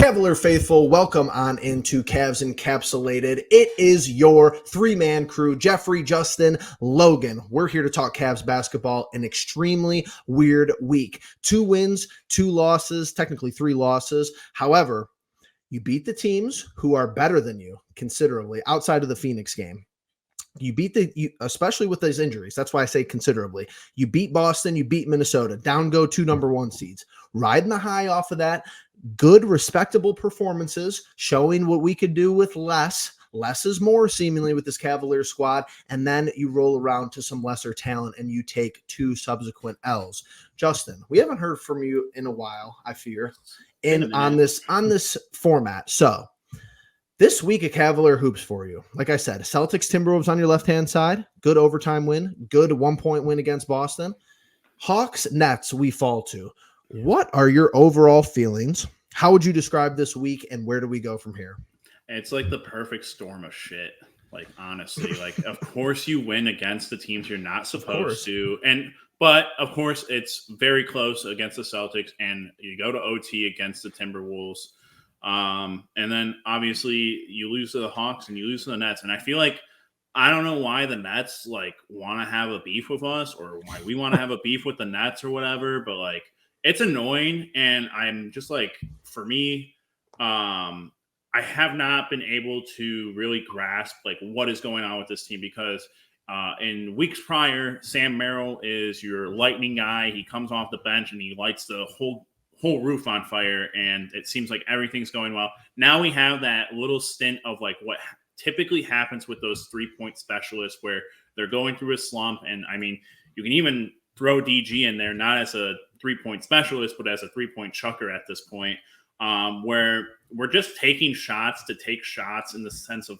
Cavalier faithful, welcome on into Cavs Encapsulated. It is your three-man crew, Jeffrey, Justin, Logan. We're here to talk Cavs basketball, an extremely weird week. 2 wins, 2 losses, technically 3 losses. However, you beat the teams who are better than you considerably outside of the Phoenix game. You beat especially with those injuries. That's why I say considerably. You beat Boston, you beat Minnesota, down go 2 number 1 seeds. Riding the high off of that, good, respectable performances, showing what we could do with less. Less is more, seemingly, with this Cavalier squad. And then you roll around to some lesser talent and you take 2 subsequent L's. Justin, we haven't heard from you in a while, I fear, on this format. So this week, a Cavalier hoops for you. Like I said, Celtics Timberwolves on your left-hand side. Good overtime win. Good 1-point win against Boston. Hawks Nets we fall to. What are your overall feelings? How would you describe this week, and where do we go from here? It's like the perfect storm of shit. Like, honestly, of course you win against the teams you're not supposed to. But of course it's very close against the Celtics, and you go to OT against the Timberwolves. And then obviously you lose to the Hawks and you lose to the Nets. And I feel like, I don't know why the Nets want to have a beef with us, or why we want to have a beef with the Nets or whatever, but it's annoying. And I'm just for me, I have not been able to really grasp what is going on with this team, because in weeks prior, Sam Merrill is your lightning guy. He comes off the bench and he lights the whole roof on fire, and it seems like everything's going well. Now we have that little stint of what typically happens with those 3-point specialists, where they're going through a slump. And I mean, you can even throw DG in there, not as a 3-point specialist, but as a 3-point chucker at this point, where we're just taking shots to take shots, in the sense of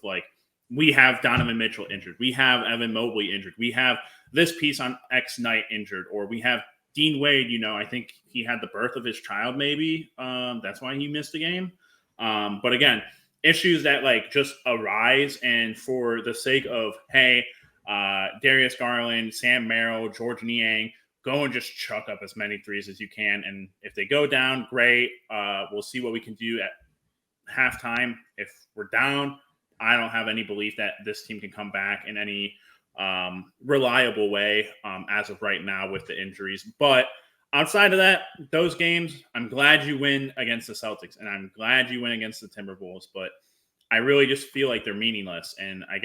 we have Donovan Mitchell injured, we have Evan Mobley injured, we have this piece on X night injured, or we have Dean Wade. I think he had the birth of his child, maybe. That's why he missed the game. But again, issues that just arise, and for the sake of, hey, Darius Garland, Sam Merrill, George Niang, go and just chuck up as many threes as you can. And if they go down, great. We'll see what we can do at halftime. If we're down, I don't have any belief that this team can come back in any reliable way as of right now with the injuries. But outside of that, those games, I'm glad you win against the Celtics, and I'm glad you win against the Timberwolves, but I really just feel like they're meaningless. And I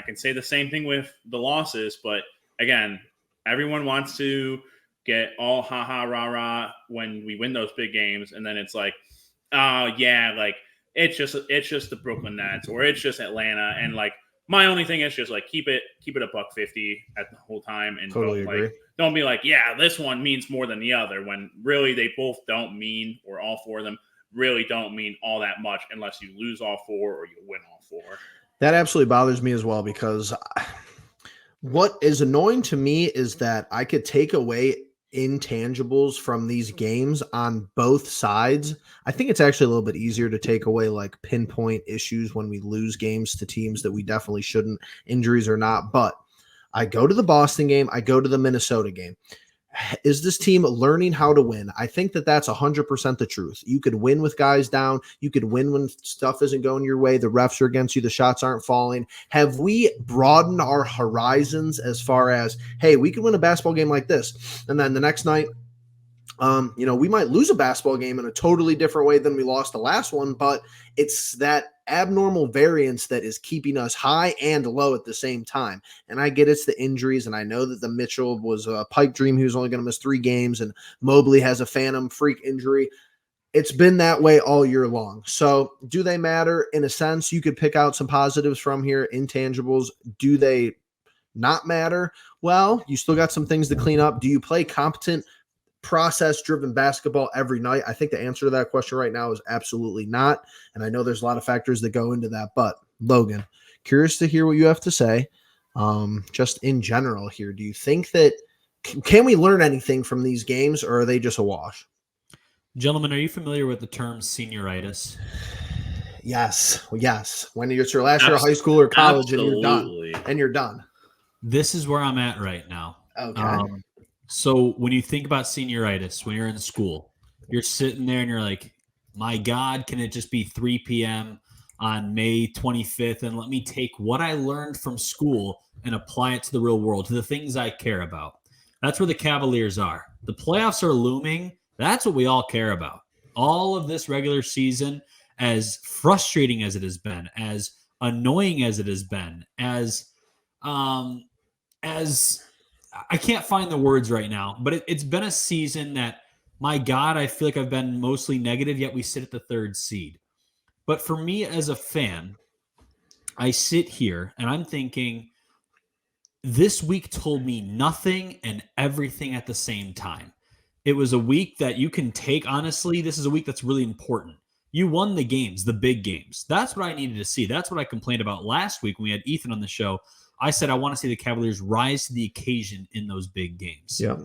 can say the same thing with the losses, but again, everyone wants to get all ha-ha, rah-rah when we win those big games, and then it's oh yeah, it's just the Brooklyn Nets, or it's just Atlanta, and my only thing is just keep it $150 at the whole time, and totally agree. Don't be yeah, this one means more than the other, when really they both don't mean, or all 4 of them really don't mean all that much, unless you lose all 4 or you win all 4. That absolutely bothers me as well, because what is annoying to me is that I could take away intangibles from these games on both sides. I think it's actually a little bit easier to take away pinpoint issues when we lose games to teams that we definitely shouldn't, injuries or not. But I go to the Boston game, I go to the Minnesota game. Is this team learning how to win? I think that that's 100% the truth. You could win with guys down. You could win when stuff isn't going your way. The refs are against you. The shots aren't falling. Have we broadened our horizons as far as, hey, we could win a basketball game like this, and then the next night, we might lose a basketball game in a totally different way than we lost the last one, but it's that abnormal variance that is keeping us high and low at the same time. And I get it's the injuries, and I know that the Mitchell was a pipe dream. He was only going to miss 3 games, and Mobley has a phantom freak injury. It's been that way all year long. So do they matter? In a sense, you could pick out some positives from here, intangibles. Do they not matter? Well, you still got some things to clean up. Do you play competent, process-driven basketball every night? I think the answer to that question right now is absolutely not. And I know there's a lot of factors that go into that. But Logan, curious to hear what you have to say. Just in general here, do you think that can we learn anything from these games, or are they just a wash? Gentlemen, are you familiar with the term senioritis? Yes. When it's your last year of high school or college, absolutely. and you're done. This is where I'm at right now. Okay. So when you think about senioritis, when you're in school, you're sitting there and you're like, My God, can it just be 3 p.m. on May 25th and let me take what I learned from school and apply it to the real world, to the things I care about? That's where the Cavaliers are. The playoffs are looming. That's what we all care about. All of this regular season, as frustrating as it has been, as annoying as it has been, as I can't find the words right now, but it's been a season that, my God, I feel like I've been mostly negative, yet we sit at the 3rd seed. But for me as a fan, I sit here and I'm thinking, this week told me nothing and everything at the same time. It was a week that you can take, honestly, this is a week that's really important. You won the games, the big games. That's what I needed to see. That's what I complained about last week when we had Ethan on the show. I said I want to see the Cavaliers rise to the occasion in those big games. Yeah.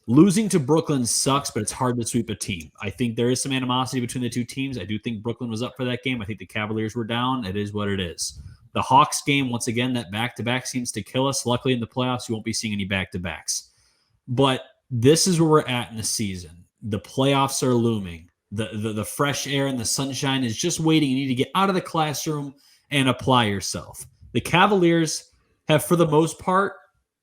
Losing to Brooklyn sucks, but it's hard to sweep a team. I think there is some animosity between the two teams. I do think Brooklyn was up for that game. I think the Cavaliers were down. It is what it is. The Hawks game, once again, that back-to-back seems to kill us. Luckily, in the playoffs, you won't be seeing any back-to-backs. But this is where we're at in the season. The playoffs are looming. The fresh air and the sunshine is just waiting. You need to get out of the classroom and apply yourself. The Cavaliers have, for the most part,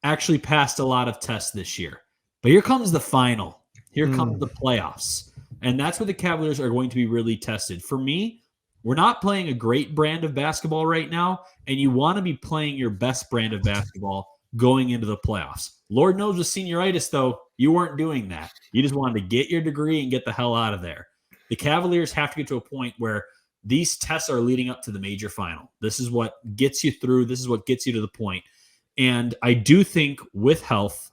actually passed a lot of tests this year. But here comes the final. Here comes the playoffs. And that's where the Cavaliers are going to be really tested. For me, we're not playing a great brand of basketball right now, and you want to be playing your best brand of basketball going into the playoffs. Lord knows with senioritis, though, you weren't doing that. You just wanted to get your degree and get the hell out of there. The Cavaliers have to get to a point where these tests are leading up to the major final. This is what gets you through. This is what gets you to the point. And I do think with health,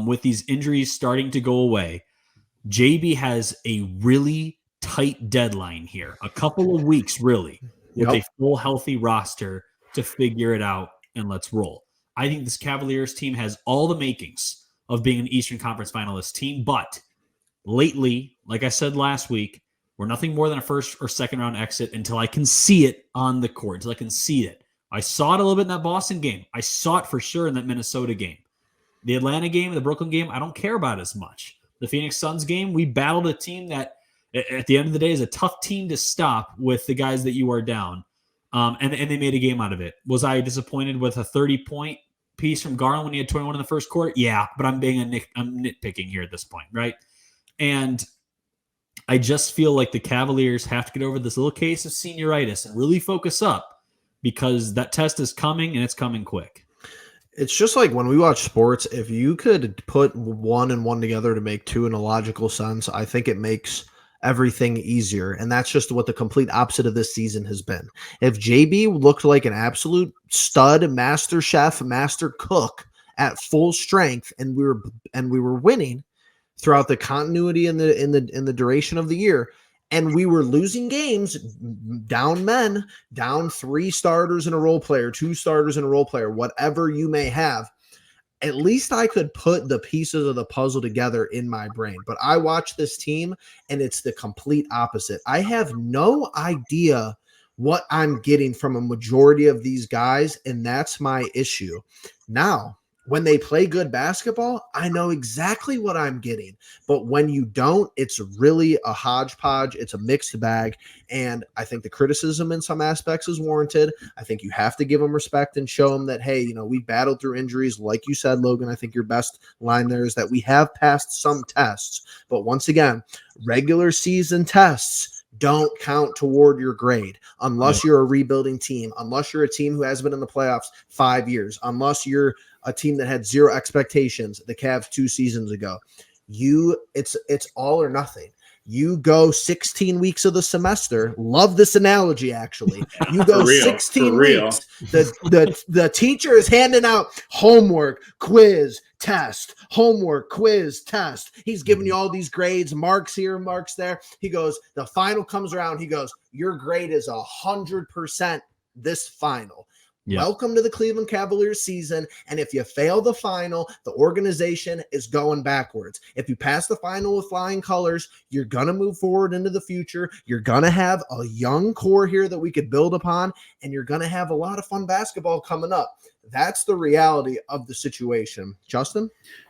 with these injuries starting to go away, JB has a really tight deadline here, a couple of weeks really, with a full healthy roster to figure it out, and let's roll. I think this Cavaliers team has all the makings of being an Eastern Conference finalist team, but lately, like I said last week, we're nothing more than a first or second round exit until I can see it on the court, until I can see it. I saw it a little bit in that Boston game. I saw it for sure in that Minnesota game. The Atlanta game, the Brooklyn game, I don't care about as much. The Phoenix Suns game, we battled a team that at the end of the day is a tough team to stop with the guys that you are down. And they made a game out of it. Was I disappointed with a 30-point piece from Garland when he had 21 in the first quarter? Yeah, but I'm nitpicking here at this point, right? And I just feel like the Cavaliers have to get over this little case of senioritis and really focus up, because that test is coming and it's coming quick. It's just like when we watch sports, if you could put one and one together to make two in a logical sense, I think it makes everything easier. And that's just what the complete opposite of this season has been. If JB looked like an absolute stud, master chef, master cook at full strength, and we were winning throughout the continuity in the duration of the year, and we were losing games, down men, down 3 starters and a role player, 2 starters and a role player, whatever you may have, at least I could put the pieces of the puzzle together in my brain. But I watch this team, and it's the complete opposite. I have no idea what I'm getting from a majority of these guys, and that's my issue. Now, when they play good basketball, I know exactly what I'm getting. But when you don't, it's really a hodgepodge. It's a mixed bag. And I think the criticism in some aspects is warranted. I think you have to give them respect and show them that, hey, we battled through injuries. Like you said, Logan, I think your best line there is that we have passed some tests. But once again, regular season tests don't count toward your grade unless you're a rebuilding team, unless you're a team who has been in the playoffs 5 years, unless you're a team that had zero expectations, the Cavs 2 seasons ago. It's all or nothing. You go 16 weeks of the semester. Love this analogy, actually. You go 16 weeks. The teacher is handing out homework, quiz, test, homework, quiz, test. He's giving you all these grades, marks here, marks there. He goes, the final comes around. He goes, your grade is 100% this final. Yeah. Welcome to the Cleveland Cavaliers season. And if you fail the final, the organization is going backwards. If you pass the final with flying colors, you're going to move forward into the future. You're going to have a young core here that we could build upon, and you're going to have a lot of fun basketball coming up. That's the reality of the situation. Justin?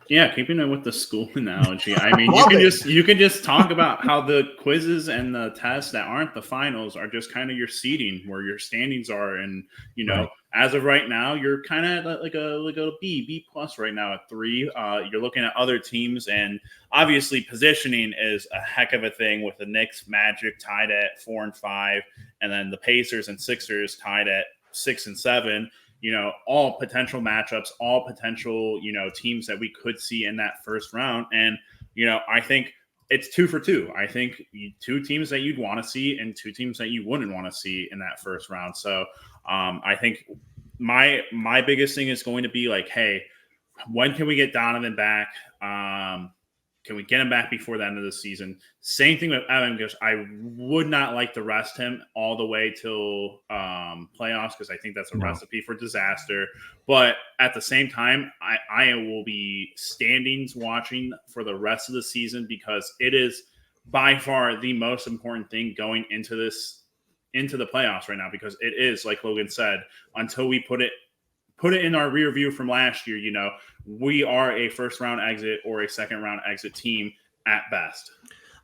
Yeah, keeping it with the school analogy. I mean, Love you can just talk about how the quizzes and the tests that aren't the finals are just kind of your seeding, where your standings are, and Right. as of right now, you're kind of like a B plus right now at 3. You're looking at other teams, and obviously positioning is a heck of a thing with the Knicks, Magic tied at 4 and 5, and then the Pacers and Sixers tied at 6 and 7. All potential matchups, all potential, teams that we could see in that first round. And, I think it's 2 for 2. I think 2 teams that you'd want to see and 2 teams that you wouldn't want to see in that first round. So I think my biggest thing is going to be like, hey, when can we get Donovan back? Can we get him back before the end of the season? Same thing with Evan, because I would not like to rest him all the way till playoffs, because I think that's a recipe for disaster. But at the same time, I will be standings watching for the rest of the season, because it is by far the most important thing going into the playoffs right now, because it is, like Logan said, until we put it in our rear view from last year, we are a first round exit or a second round exit team at best.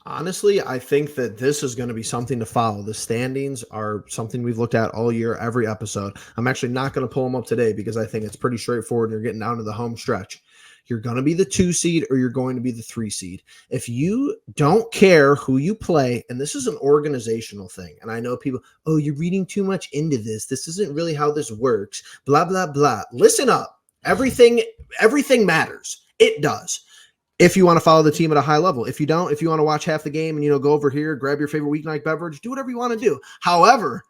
Honestly, I think that this is going to be something to follow. The standings are something we've looked at all year, every episode. I'm actually not going to pull them up today because I think it's pretty straightforward. You're getting down to the home stretch. You're going to be the 2 seed or you're going to be the 3 seed. If you don't care who you play, and this is an organizational thing, and I know people, oh, you're reading too much into this. This isn't really how this works, blah, blah, blah. Listen up. Everything matters. It does. If you want to follow the team at a high level. If you don't, if you want to watch half the game and, go over here, grab your favorite weeknight beverage, do whatever you want to do. However,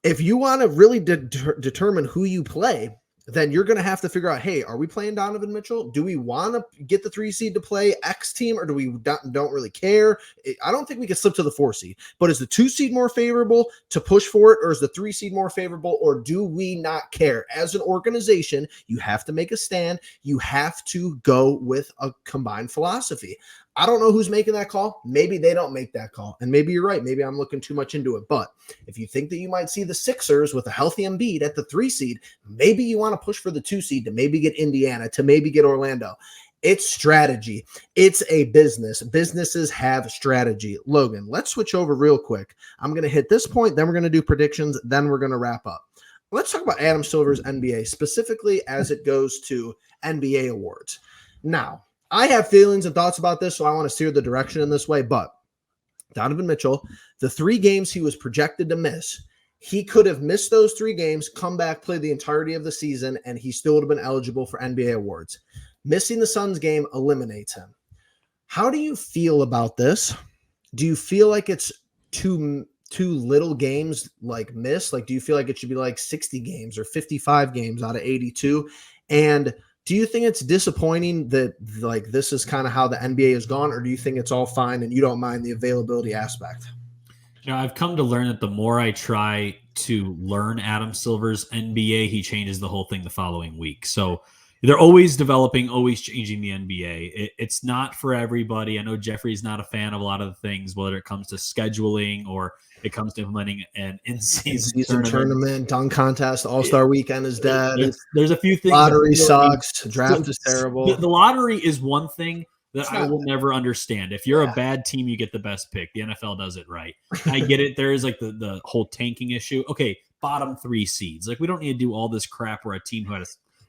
if you want to really determine who you play, then you're going to have to figure out, hey, are we playing Donovan Mitchell? Do we want to get the 3 seed to play X team, or do we don't really care? I don't think we can slip to the 4 seed, but is the 2 seed more favorable to push for it, or is the 3 seed more favorable, or do we not care? As an organization, you have to make a stand. You have to go with a combined philosophy. I don't know who's making that call. Maybe they don't make that call. And maybe you're right. Maybe I'm looking too much into it. But if you think that you might see the Sixers with a healthy Embiid at the 3 seed, maybe you want to push for the 2 seed to maybe get Indiana, to maybe get Orlando. It's strategy. It's a business. Businesses have strategy. Logan, let's switch over real quick. I'm going to hit this point, then we're going to do predictions, then we're going to wrap up. Let's talk about Adam Silver's NBA, specifically as it goes to NBA awards. Now, I have feelings and thoughts about this, so I want to steer the direction in this way. But Donovan Mitchell, the 3 games he was projected to miss, he could have missed those 3 games, come back, play the entirety of the season, and he still would have been eligible for NBA awards. Missing the Suns game eliminates him. How do you feel about this? Do you feel like it's too little games like missed? Like, do you feel like it should be like 60 games or 55 games out of 82? And do you think it's disappointing that like this is kind of how the NBA has gone, or do you think it's all fine and you don't mind the availability aspect? I've come to learn that the more I try to learn Adam Silver's NBA, he changes the whole thing the following week. So they're always developing, always changing the NBA. It's not for everybody. I know Jeffrey's not a fan of a lot of the things, whether it comes to scheduling or it comes to implementing an in-season tournament, dunk contest, All-Star Weekend is dead. There's a few things. Lottery sucks. Draft is terrible. The lottery is one thing that I will never understand. If you're a bad team, you get the best pick. The NFL does it right. I get it. There is like the whole tanking issue. Okay, bottom 3 seeds. Like, we don't need to do all this crap where a team who had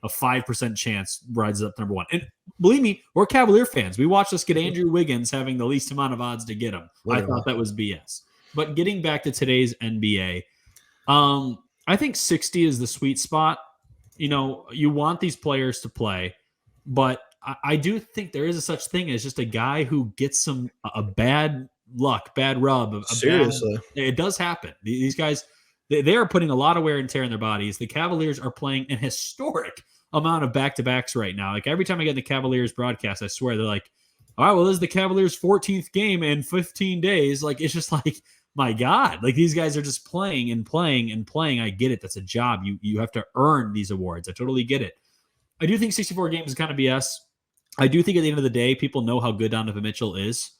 a 5% chance rides up number 1. And believe me, we're Cavalier fans. We watched us get Andrew Wiggins having the least amount of odds to get him. Literally. I thought that was BS. But getting back to today's NBA, I think 60 is the sweet spot. You want these players to play, but I do think there is a such thing as just a guy who gets a bad luck, bad rub. Seriously. It does happen. These guys, they are putting a lot of wear and tear in their bodies. The Cavaliers are playing an historic amount of back-to-backs right now. Like, every time I get in the Cavaliers broadcast, I swear they're like, all right, well, this is the Cavaliers' 14th game in 15 days. Like, it's just like, my God, like, these guys are just playing and playing and playing. I get it. That's a job. You have to earn these awards. I totally get it. I do think 64 games is kind of BS. I do think at the end of the day, people know how good Donovan Mitchell is.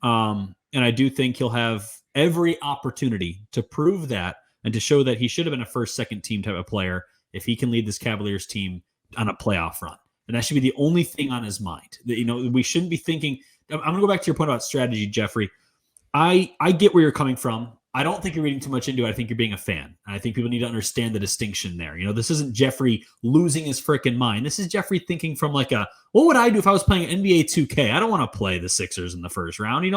And I do think he'll have every opportunity to prove that and to show that he should have been a first, second team type of player if he can lead this Cavaliers team on a playoff run. And that should be the only thing on his mind. We shouldn't be thinking. I'm going to go back to your point about strategy, Jeffrey. I get where you're coming from. I don't think you're reading too much into it. I think you're being a fan. I think people need to understand the distinction there. This isn't Jeffrey losing his freaking mind. This is Jeffrey thinking from what would I do if I was playing NBA 2K? I don't want to play the Sixers in the first round,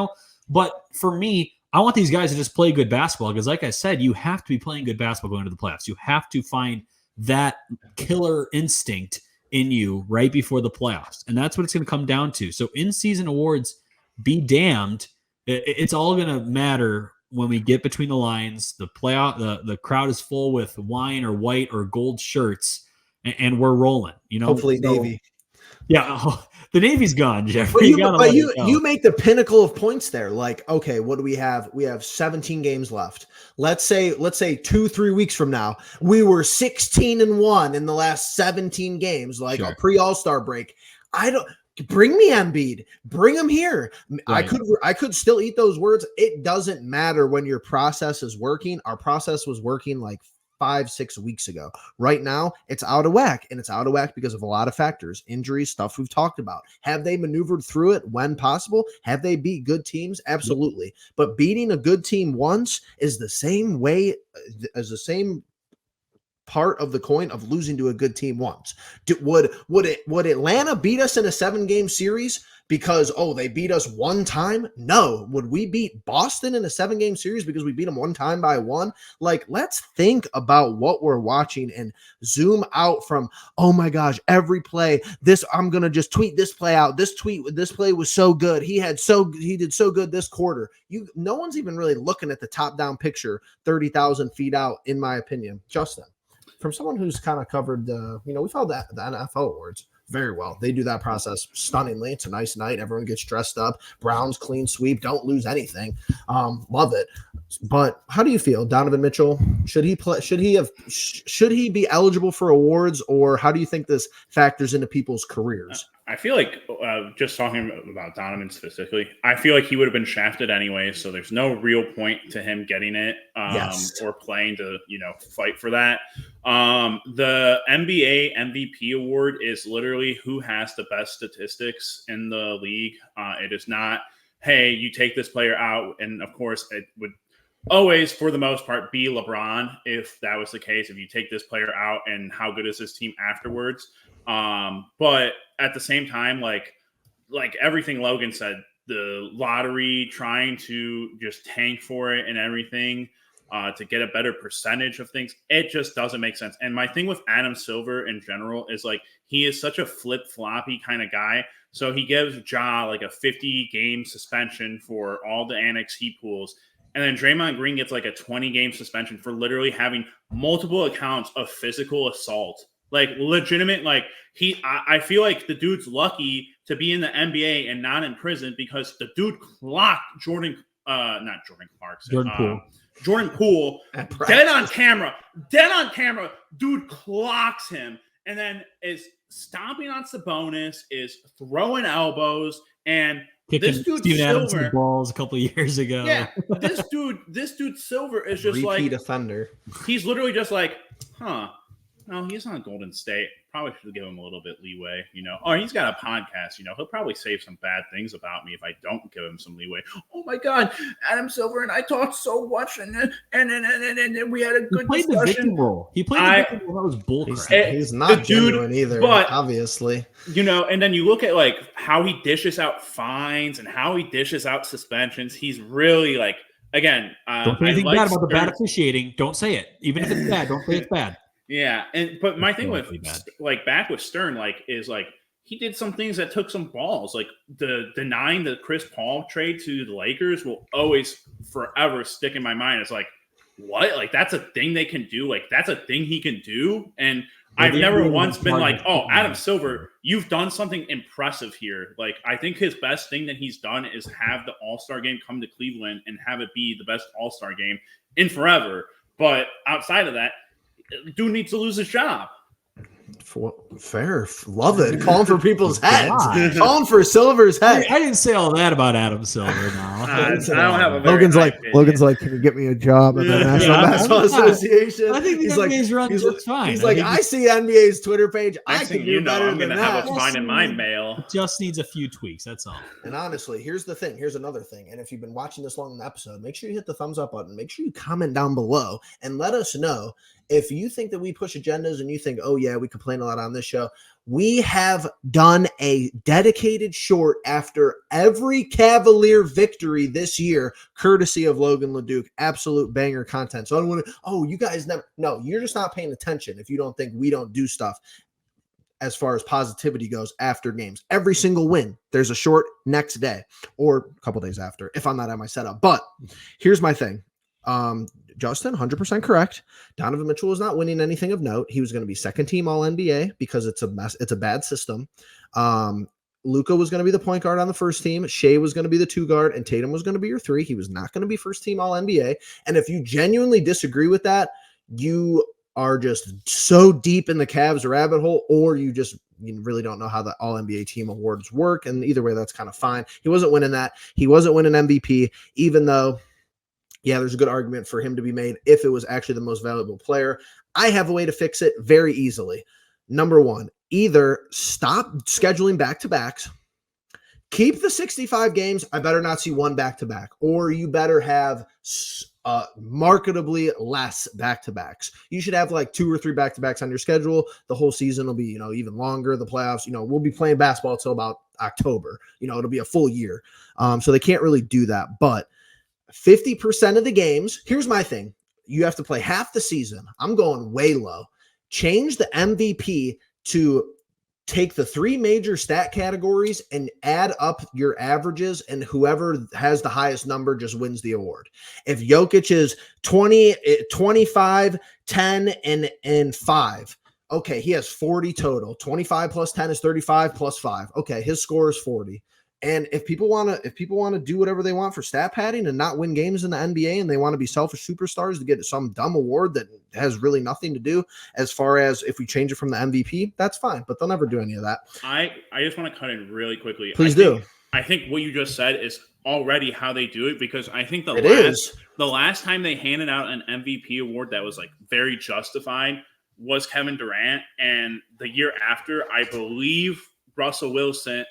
But for me, I want these guys to just play good basketball because, like I said, you have to be playing good basketball going to the playoffs. You have to find that killer instinct in you right before the playoffs. And that's what it's going to come down to. So in-season awards, be damned. It's all going to matter when we get between the lines. The playoff, the crowd is full with wine or white or gold shirts, and we're rolling. Hopefully Navy. Yeah, the Navy's gone, Jeffrey. But you make the pinnacle of points there. Like, okay, what do we have? We have 17 games left. Let's say 2-3 weeks from now, we were 16-1 in the last 17 games, like a pre-All-Star break. Bring me Embiid. Bring him here. Right. I could still eat those words. It doesn't matter when your process is working. Our process was working like 5-6 weeks ago. Right now, it's out of whack, and it's out of whack because of a lot of factors, injuries, stuff we've talked about. Have they maneuvered through it when possible? Have they beat good teams? Absolutely. Yep. But beating a good team once is the same way as the same part of the coin of losing to a good team once. Would Atlanta beat us in a 7-game series because they beat us one time? No. Would we beat Boston in a 7-game series because we beat them one time by one? Like, let's think about what we're watching and zoom out from, oh my gosh, every play, I'm gonna just tweet this play out. This play was so good. He did so good this quarter. No one's even really looking at the top-down picture 30,000 feet out, in my opinion. Justin, from someone who's kind of covered we followed the NFL awards very well. They do that process stunningly. It's a nice night. Everyone gets dressed up. Browns clean sweep. Don't lose anything. Love it. But how do you feel, Donovan Mitchell? Should he play? Should he be eligible for awards, or how do you think this factors into people's careers? I feel like just talking about Donovan specifically, I feel like he would have been shafted anyway. So there's no real point to him getting it or playing to, fight for that. The NBA MVP award is literally who has the best statistics in the league. It is not, hey, you take this player out. And of course it would always, for the most part, be LeBron. If that was the case, if you take this player out, and how good is this team afterwards? But at the same time, like everything Logan said, the lottery, trying to just tank for it and everything to get a better percentage of things, it just doesn't make sense. And my thing with Adam Silver in general is like, he is such a flip-floppy kind of guy. So he gives Ja like a 50-game suspension for all the antics he pulls. And then Draymond Green gets like a 20-game suspension for literally having multiple accounts of physical assault. Like legitimate, like I feel like the dude's lucky to be in the NBA and not in prison, because the dude clocked Jordan Poole dead on camera. Dude clocks him, and then is stomping on Sabonis, is throwing elbows, and kicking this dude Steven Adams in Silver the balls a couple of years ago. Yeah, this dude Silver is just repeat like offender. He's literally just like, no, he's on Golden State. Probably should give him a little bit leeway, Or he's got a podcast, He'll probably say some bad things about me if I don't give him some leeway. Oh my God, Adam Silver and I talked so much, and we had a good discussion. The victim role. He played the victim role. That was bullcrap. He's not genuine either, but, obviously. And then you look at like how he dishes out fines and how he dishes out suspensions. He's really like, again, don't say anything bad about the bad officiating. Don't say it, even if it's bad. Don't say it's bad. Yeah, but my thing with back with Stern, is he did some things that took some balls, like the denying the Chris Paul trade to the Lakers will always forever stick in my mind. It's like, what? Like, that's a thing they can do. Like, that's a thing he can do. And I've never once been like, oh, Adam Silver, you've done something impressive here. Like, I think his best thing that he's done is have the All-Star game come to Cleveland and have it be the best All-Star game in forever. But outside of that, dude needs to lose his job. Fair. Love it. Calling for people's heads. God. Calling for Silver's head. I didn't say all that about Adam Silver now. I don't have a very Logan's high like, opinion. can you get me a job at the Yeah. National Yeah, Basketball I'm not- Association? I think the He's like, NBA's runs he's looks fine. He's like, think I see NBA's Twitter page. I Next can thing do you know, better I'm than going to have that. a fine in my mail. it just needs a few tweaks. That's all. And honestly, here's the thing. Here's another thing. And if you've been watching this long in the episode, make sure you hit the thumbs up button. Make sure you comment down below and let us know if you think that we push agendas and you think, oh, yeah, we complain a lot on this show. We have done a dedicated short after every Cavalier victory this year, courtesy of Logan LeDuc. Absolute banger content. So I don't want to, you guys never, no, you're just not paying attention if you don't think we don't do stuff as far as positivity goes after games. Every single win, there's a short next day or a couple days after if I'm not at my setup. But here's my thing. Justin, 100% correct. Donovan Mitchell was not winning anything of note. He was going to be second team all NBA because it's a mess. It's a bad system. Luka was going to be the point guard on the first team. Shea was going to be the 2 guard and Tatum was going to be your 3. He was not going to be first team all NBA. And if you genuinely disagree with that, you are just so deep in the Cavs rabbit hole, or you really don't know how the all NBA team awards work. And either way, that's kind of fine. He wasn't winning that. He wasn't winning MVP, even though, yeah, there's a good argument for him to be made if it was actually the most valuable player. I have a way to fix it very easily. Number one, either stop scheduling back-to-backs, keep the 65 games. I better not see one back-to-back, or you better have marketably less back-to-backs. You should have like 2 or 3 back-to-backs on your schedule. The whole season will be, even longer. The playoffs, we'll be playing basketball until about October. It'll be a full year. So they can't really do that, but 50% of the games, here's my thing. You have to play half the season. I'm going way low. Change the MVP to take the 3 major stat categories and add up your averages, and whoever has the highest number just wins the award. If Jokic is 20, 25, 10, and 5, okay, he has 40 total. 25 plus 10 is 35 plus 5. Okay, his score is 40. And if people want to do whatever they want for stat padding and not win games in the NBA, and they want to be selfish superstars to get some dumb award that has really nothing to do as far as if we change it from the MVP, that's fine. But they'll never do any of that. I just want to cut in really quickly. Please do. I think what you just said is already how they do it, because I think the last time they handed out an MVP award that was like very justified was Kevin Durant, and the year after, I believe Russell Wilson.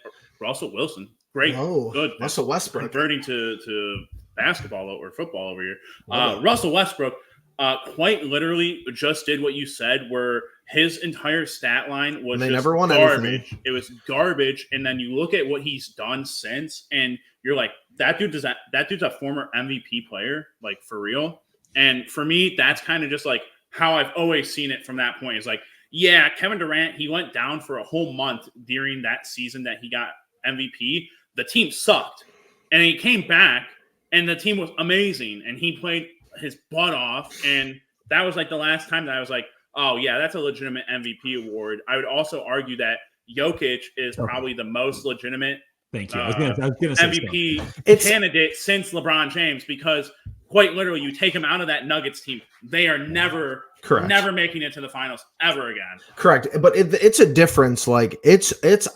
Great, good. Russell Westbrook. Converting to basketball or football over here. Russell Westbrook quite literally just did what you said, where his entire stat line was never won garbage. anything. It was garbage. And then you look at what he's done since, and you're like, that dude's a former MVP player, like for real. And for me, that's kind of just like how I've always seen it from that point. Is like, yeah, Kevin Durant, he went down for a whole month during that season that he got MVP. The team sucked, and he came back, and the team was amazing, and he played his butt off. And that was like the last time that I was like, oh yeah, that's a legitimate MVP award. I would also argue that Jokic is probably the most legitimate Thank you. I was gonna say MVP candidate since LeBron James, because quite literally, you take him out of that Nuggets team, they are never making it to the finals ever again. Correct. But it's a difference. Like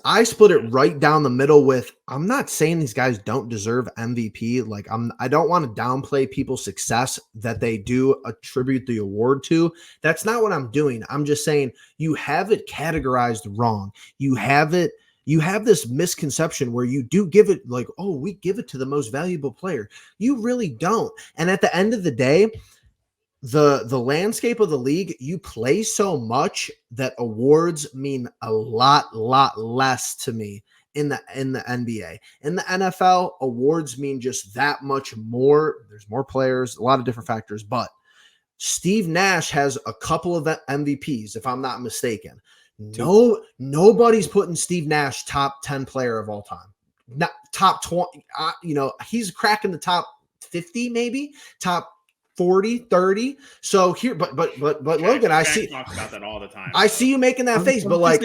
I split it right down the middle with, I'm not saying these guys don't deserve MVP. Like I don't want to downplay people's success that they do attribute the award to. That's not what I'm doing. I'm just saying you have it categorized wrong. You have this misconception where you do give it like, oh, we give it to the most valuable player. You really don't. And at the end of the day, the landscape of the league, you play so much that awards mean a lot less to me in the NBA. In the NFL, awards mean just that much more. There's more players, a lot of different factors, but Steve Nash has a couple of MVPs, if I'm not mistaken. Nobody's putting Steve Nash top 10 player of all time. Not top 20, he's cracking the top 50, maybe top 40, 30. So here, but Logan, I see talks about that all the time. I see you making that face, but like,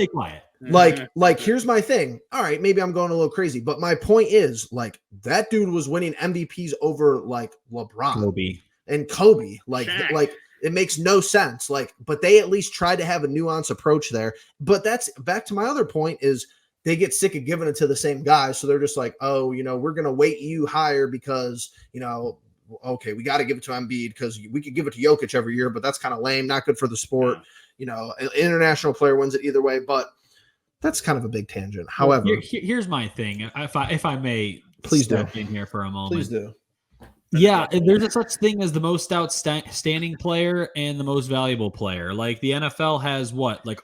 like here's my thing. All right, maybe I'm going a little crazy, but my point is, like, that dude was winning MVPs over like LeBron, Kobe. and Kobe, like Shaq. like It makes no sense. Like, but they at least tried to have a nuanced approach there. But that's back to my other point is they get sick of giving it to the same guy. So they're just like, oh, we're going to weight you higher because, okay, we got to give it to Embiid because we could give it to Jokic every year, but that's kind of lame, not good for the sport. An international player wins it either way, but that's kind of a big tangent. However, here's my thing. If I may please step in here for a moment. Please do. Yeah, there's a such thing as the most outstanding player and the most valuable player. Like the NFL has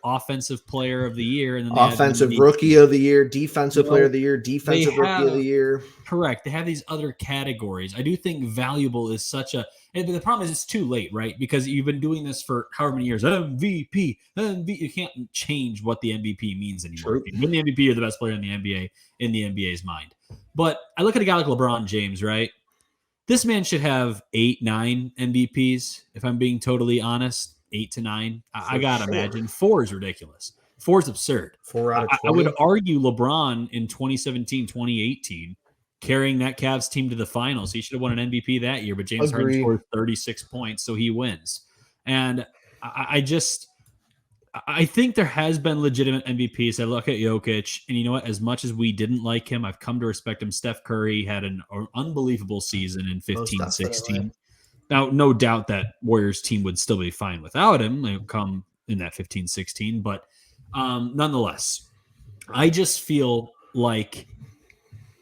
offensive player of the year and then offensive rookie of the year, defensive player of the year, defensive rookie of the year. Correct. They have these other categories. I do think valuable is such a. But the problem is it's too late, right? Because you've been doing this for however many years. MVP. You can't change what the MVP means anymore. You win the MVP, you're the best player in the NBA in the NBA's mind. But I look at a guy like LeBron James, right? This man should have 8, 9 MVPs, if I'm being totally honest. 8 to 9. I got to imagine. 4 is ridiculous. 4 is absurd. 4 out of 20. I would argue LeBron in 2017, 2018, carrying that Cavs team to the finals. He should have won an MVP that year, but James Harden scored 36 points, so he wins. And I think there has been legitimate MVPs. I look at Jokic, and you know what? As much as we didn't like him, I've come to respect him. Steph Curry had an unbelievable season in 15-16. Now, no doubt that Warriors team would still be fine without him. Come in that 15-16, but nonetheless, I just feel like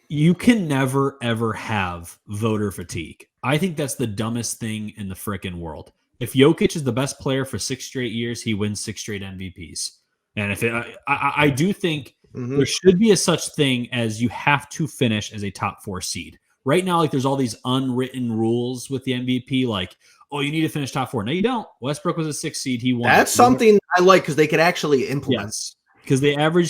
you can never, ever have voter fatigue. I think that's the dumbest thing in the frickin' world. If Jokic is the best player for 6 straight years, he wins 6 straight MVPs. And I do think there should be a such thing as you have to finish as a top 4 seed. Right now, there's all these unwritten rules with the MVP, you need to finish top 4. No, you don't. Westbrook was a 6 seed. He won. That's something I like because they could actually implement. Yes, because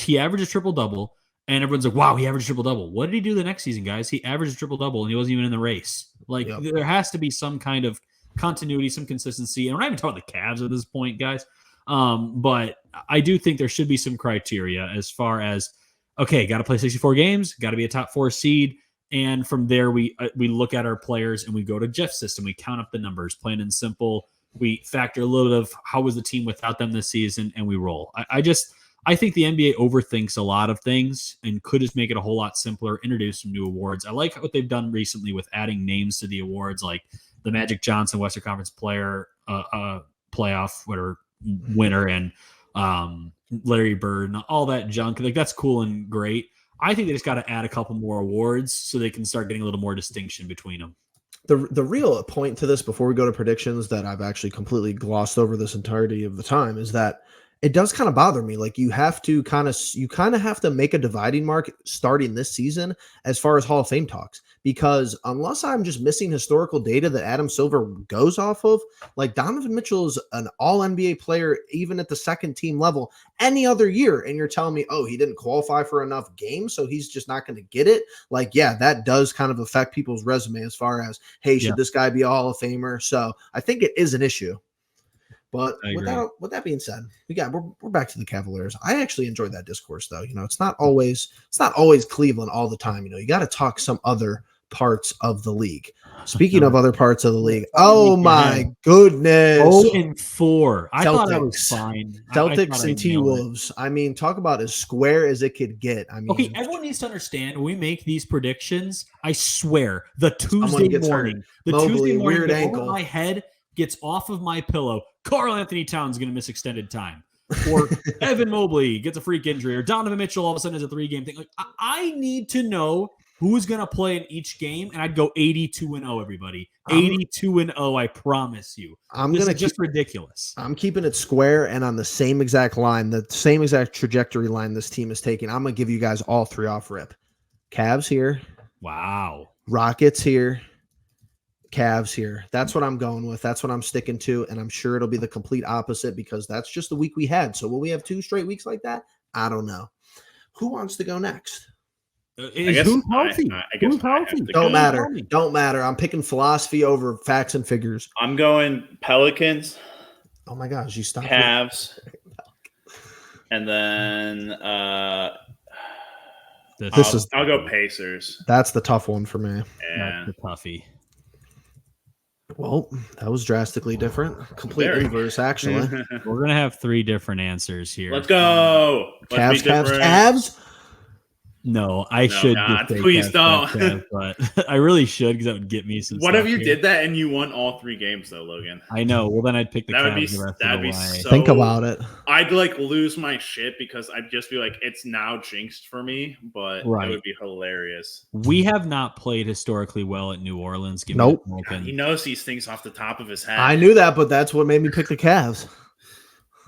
he averages triple-double, and everyone's like, wow, he averaged triple-double. What did he do the next season, guys? He averaged triple-double, and he wasn't even in the race. There has to be some kind of continuity, some consistency. And we're not even talking the Cavs at this point, guys. But I do think there should be some criteria as far as, okay, got to play 64 games, got to be a top 4 seed. And from there, we look at our players and we go to Jeff's system. We count up the numbers, plain and simple. We factor a little bit of how was the team without them this season, and we roll. I think the NBA overthinks a lot of things and could just make it a whole lot simpler, introduce some new awards. I like what they've done recently with adding names to the awards, like the Magic Johnson Western Conference player playoff winner and Larry Bird and all that junk. That's cool and great. I think they just got to add a couple more awards so they can start getting a little more distinction between them. The real point to this before we go to predictions that I've actually completely glossed over this entirety of the time is that it does kind of bother me. You have to kind of have to make a dividing mark starting this season as far as Hall of Fame talks, because unless I'm just missing historical data that Adam Silver goes off of, Donovan Mitchell is an all NBA player, even at the second team level any other year. And you're telling me, oh, he didn't qualify for enough games, so he's just not going to get it. That does kind of affect people's resume as far as, hey, should this guy be a Hall of Famer? So I think it is an issue. But with that being said, we're back to the Cavaliers. I actually enjoyed that discourse, though. It's not always Cleveland all the time. You got to talk some other parts of the league. Speaking of other parts of the league, oh my goodness, 0-4. I thought I was fine. Celtics and T-Wolves. Talk about as square as it could get. Okay, everyone needs to understand when we make these predictions. I swear, the Tuesday morning, weird ankle, my head gets off of my pillow. Karl Anthony Towns is going to miss extended time. Or Evan Mobley gets a freak injury. Or Donovan Mitchell all of a sudden is a 3-game thing. I need to know who's going to play in each game, and I'd go 82-0, everybody. 82-0, I promise you. This is just ridiculous. I'm keeping it square and on the same exact line, the same exact trajectory line this team is taking. I'm going to give you guys all 3 off rip. Cavs here. Wow. Rockets here. Cavs here. That's what I'm going with. That's what I'm sticking to. And I'm sure it'll be the complete opposite because that's just the week we had. So will we have 2 straight weeks like that? I don't know. Who wants to go next? Who's healthy? Who's healthy? Don't matter. I'm picking philosophy over facts and figures. I'm going Pelicans. Oh my gosh, you stopped. Cavs. And then I'll go Pacers. That's the tough one for me. Yeah. That's the toughie. Well, that was drastically different. Complete Very. inverse, actually. We're gonna have 3 different answers here. Let's go. Let's be different. Cavs. No, I No, should. God, just say please Cavs, but I really should because that would get me some. What if stuff you here. did that and you won all 3 games though, Logan? I know. Well, then I'd pick the That would Cavs be the rest that'd of be the way. so. Think about it. I'd like lose my shit because I'd just be like, it's now jinxed for me. But Right. it would be hilarious. We have not played historically well at New Orleans. Given Nope. the American- He knows these things off the top of his head. I knew that, but that's what made me pick the Cavs.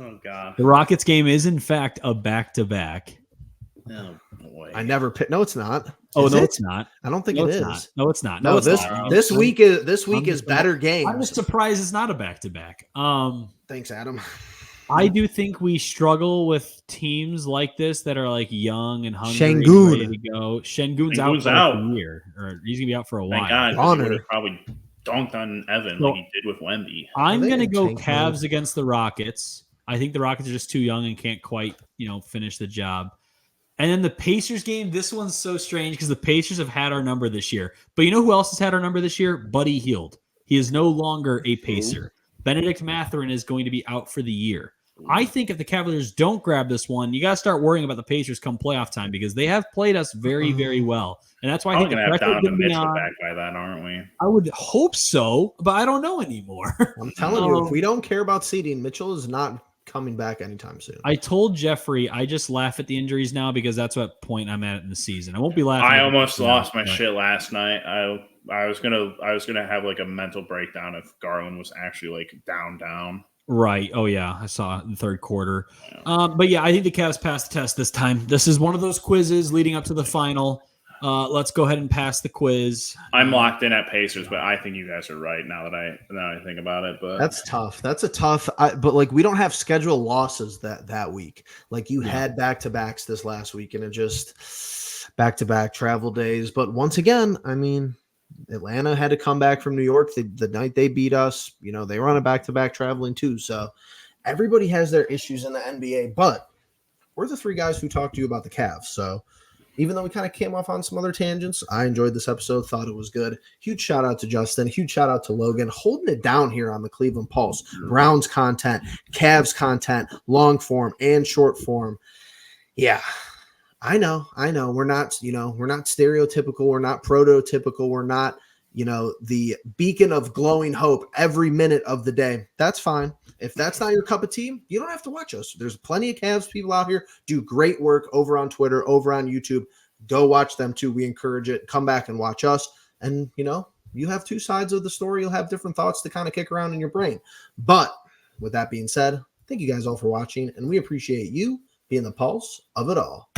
Oh god. The Rockets game is in fact a back-to-back. Oh boy. I never picked. No, it's not. Oh Is no, it? it's not. I don't think No, it it's is. not. No, it's not. No, it's this not. this week is better I'm games. just surprised it's not a back-to-back. Thanks, Adam. I do think we struggle with teams like this that are like young and hungry, Şengün. and ready to go. Şengün's out Şengün's for out. a year, or he's gonna be out for a while. Thank God. 'Cause he Honor. would have probably dunked on Evan So- like he did with Wemby. I'm They gonna didn't go tank Cavs him. against the Rockets. I think the Rockets are just too young and can't quite, finish the job. And then the Pacers game, this one's so strange because the Pacers have had our number this year. But you know who else has had our number this year? Buddy Hield. He is no longer a Pacer. Benedict Mathurin is going to be out for the year. I think if the Cavaliers don't grab this one, you got to start worrying about the Pacers come playoff time because they have played us very, very well. And that's why I We're think the gonna have pressure's Donovan gonna be Mitchell on. back by then, aren't we? I would hope so, but I don't know anymore. I'm telling you, if we don't care about seeding, Mitchell is not coming back anytime soon. I told Jeffrey I just laugh at the injuries now because that's what point I'm at in the season. I won't be laughing. I at almost the lost my but- shit last night. I was gonna have like a mental breakdown if Garland was actually like down. Right. Oh yeah, I saw it in the third quarter. But yeah, I think the Cavs passed the test this time. This is one of those quizzes leading up to the final. Let's go ahead and pass the quiz. I'm locked in at Pacers, but I think you guys are right now that I think about it. But That's tough. That's a tough. But like we don't have schedule losses that week. Like you had back to backs this last week, and it just back to back travel days. But once again, I mean, Atlanta had to come back from New York the night they beat us. They were on a back to back traveling too. So everybody has their issues in the NBA. But we're the 3 guys who talked to you about the Cavs. So even though we kind of came off on some other tangents, I enjoyed this episode, thought it was good. Huge shout out to Justin, huge shout out to Logan, holding it down here on the Cleveland Pulse. Browns content, Cavs content, long form and short form. Yeah, I know. We're not stereotypical. We're not prototypical. We're not, the beacon of glowing hope every minute of the day. That's fine. If that's not your cup of tea, you don't have to watch us. There's plenty of Cavs people out here do great work over on Twitter, over on YouTube. Go watch them too. We encourage it. Come back and watch us. And, you have 2 sides of the story. You'll have different thoughts to kind of kick around in your brain. But with that being said, thank you guys all for watching. And we appreciate you being the pulse of it all.